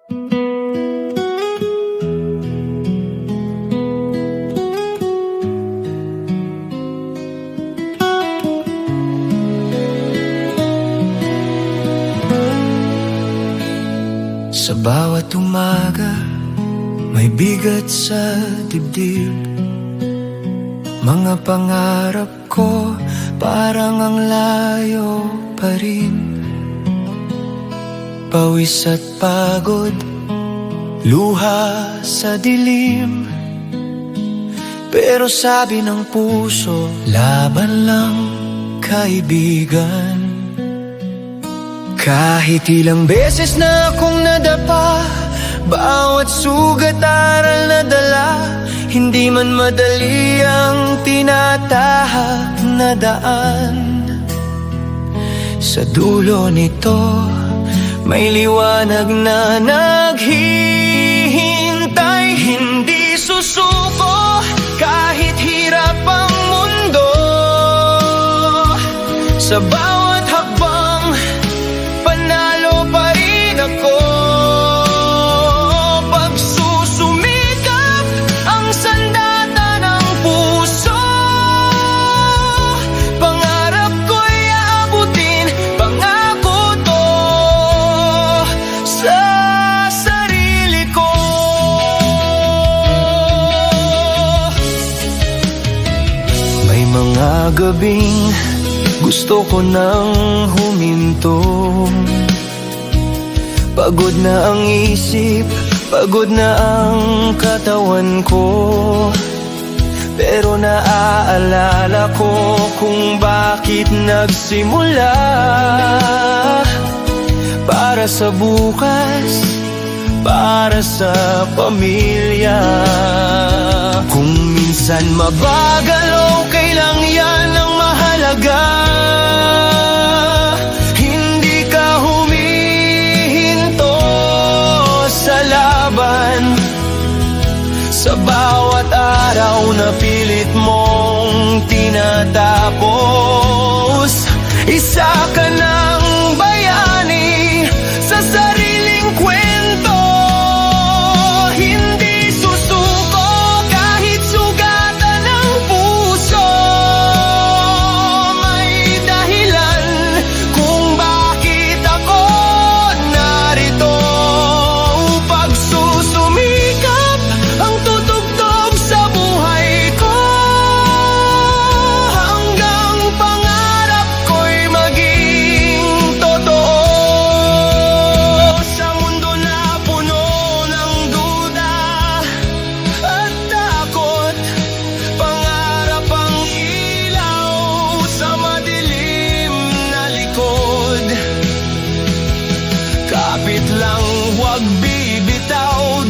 Sa bawat umaga, may bigat sa dibdib. Mga pangarap ko parang ang layo pa rin. Pawis at pagod, luha sa dilim. Pero sabi ng puso, laban lang kaibigan. Kahit ilang beses na akong nadapa, bawat sugat aral na dala. Hindi man madali ang tinatahak na daan. Sa dulo nito, may liwanag na naghihintay. Hindi susuko kahit hirap ang mundo. Sa bawat hakbang, panalo pa rin ako. Pagsusumikap ang sandata ng puso. Pangarap ko'y aabutin, pangako to sa sarili ko. May mga gabing gusto ko nang huminto. Pagod na ang isip, pagod na ang katawan ko. Pero naaalala ko kung bakit nagsimula. Para sa bukas, para sa pamilya. Kung minsan mabagal, okay lang yan ang mahalaga. Hindi ka humihinto sa laban. Sa bawat araw na pilit mong tinatapos, isa ka ng bayani sa sariling kwento. Hindi susuko kahit sugatan ng puso. May dahilan kung bakit ako narito. Pagsusumikap ang tutugtog sa buhay ko, hanggang pangarap ko'y maging totoo. Sa mundo na puno ng duda at takot, pangarap ang ilaw sa madilim na likod. Kapit lang, huwag bibitaw.